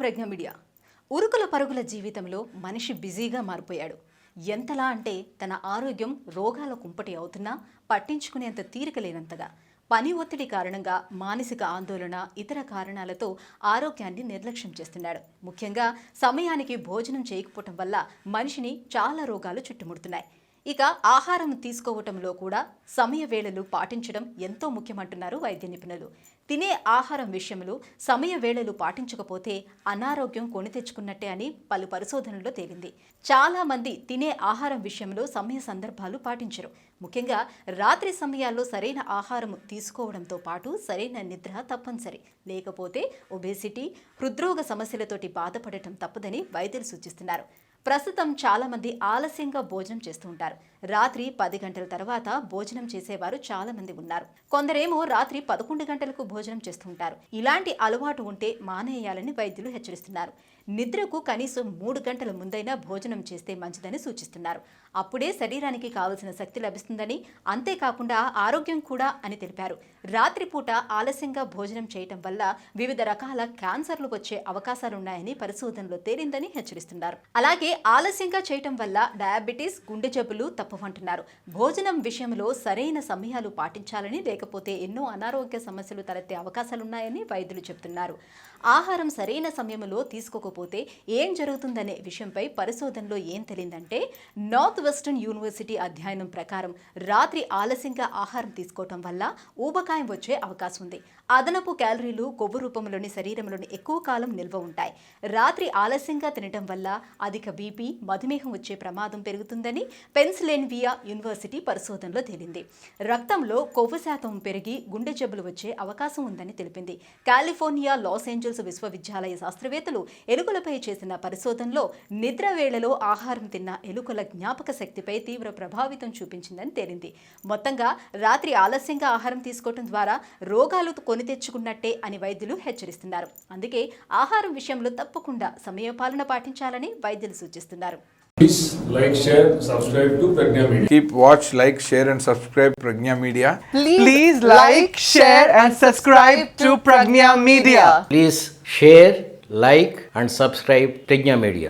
ప్రజ్ఞ media. ఉరుకుల పరుగుల జీవితంలో మనిషి బిజీగా మారిపోయాడు. ఎంతలా అంటే తన ఆరోగ్యం రోగాల కుంపటి అవుతున్నా పట్టించుకునేంత తీరిక లేనంతగా. పని ఒత్తిడి కారణంగా మానసిక ఆందోళన, ఇతర కారణాలతో ఆరోగ్యాన్ని నిర్లక్ష్యం చేస్తున్నాడు. ముఖ్యంగా సమయానికి భోజనం చేయకపోవటం వల్ల మనిషిని చాలా రోగాలు చుట్టుముడుతున్నాయి. ఇక ఆహారం తీసుకోవటంలో కూడా సమయ వేళలు పాటించడం ఎంతో ముఖ్యమంటున్నారు వైద్య నిపుణులు. తినే ఆహారం విషయంలో సమయ వేళలు పాటించకపోతే అనారోగ్యం కొని తెచ్చుకున్నట్టే అని పలు పరిశోధనల్లో తేలింది. చాలా మంది తినే ఆహారం విషయంలో సమయ సందర్భాలు పాటించరు. ముఖ్యంగా రాత్రి సమయాల్లో సరైన ఆహారం తీసుకోవడంతో పాటు సరైన నిద్ర తప్పనిసరి. లేకపోతే ఒబేసిటీ, హృద్రోగ సమస్యలతోటి బాధపడటం తప్పదని వైద్యులు సూచిస్తున్నారు. ప్రస్తుతం చాలా మంది ఆలస్యంగా భోజనం చేస్తూ ఉంటారు. రాత్రి 10 గంటల తర్వాత భోజనం చేసేవారు చాలా మంది ఉన్నారు. కొందరేమో రాత్రి 11 గంటలకు భోజనం చేస్తూ ఉంటారు. ఇలాంటి అలవాటు ఉంటే మానేయాలని వైద్యులు హెచ్చరిస్తున్నారు. నిద్రకు కనీసం 3 గంటల ముందైనా భోజనం చేస్తే మంచిదని సూచిస్తున్నారు. అప్పుడే శరీరానికి కావలసిన శక్తి లభిస్తుందని, అంతేకాకుండా ఆరోగ్యం కూడా అని తెలిపారు. రాత్రిపూట ఆలస్యంగా భోజనం చేయటం వల్ల వివిధ రకాల క్యాన్సర్లు వచ్చే అవకాశాలున్నాయని పరిశోధనలో తేలిందని హెచ్చరిస్తున్నారు. అలాగే ఆలస్యంగా చేయటం వల్ల డయాబెటీస్, గుండె జబ్బులు తప్పవంటున్నారు. భోజనం విషయంలో సరైన సమయాలు పాటించాలని, లేకపోతే ఎన్నో అనారోగ్య సమస్యలు తలెత్తే అవకాశాలున్నాయని వైద్యులు చెబుతున్నారు. ఆహారం సరైన సమయంలో తీసుకోకపోతే ఏం జరుగుతుందనే విషయంపై పరిశోధనలో ఏం తెలిందంటే, నార్త్ వెస్టర్న్ యూనివర్సిటీ అధ్యయనం ప్రకారం రాత్రి ఆలస్యంగా ఆహారం తీసుకోవటం వల్ల ఊబకాయం వచ్చే అవకాశం ఉంది. అదనపు క్యాలరీలు కొవ్వు రూపంలోని శరీరంలోని ఎక్కువ కాలం నిల్వ ఉంటాయి. రాత్రి ఆలస్యంగా తినటం వల్ల అధిక బీపీ, మధుమేహం వచ్చే ప్రమాదం పెరుగుతుందని పెన్సిల్వేనియా యూనివర్సిటీ పరిశోధనలో తేలింది. రక్తంలో కొవ్వు శాతం పెరిగి గుండె జబ్బులు వచ్చే అవకాశం ఉందని తెలిపింది. కాలిఫోర్నియా, లాస్ ఏంజల్స్ విశ్వవిద్యాలయ శాస్త్రవేత్తలు ఎలుకలపై చేసిన పరిశోధనలో నిద్ర వేళలో ఆహారం తిన్న ఎలుకల జ్ఞాపక శక్తిపై తీవ్ర ప్రభావితం చూపించిందని తేలింది. మొత్తంగా రాత్రి ఆలస్యంగా ఆహారం తీసుకోవడం ద్వారా రోగాలు కొని తెచ్చుకున్నట్టే అని వైద్యులు హెచ్చరిస్తున్నారు. అందుకే ఆహారం విషయంలో తప్పకుండా సమయపాలన పాటించాలని వైద్యులు సూచిస్తున్నారు. Please like, share, subscribe to Pregnya Media. Keep watch, like, share and subscribe Pregnya Media. Please like, share and subscribe to Pregnya Media. Please share, like and subscribe Pregnya Media.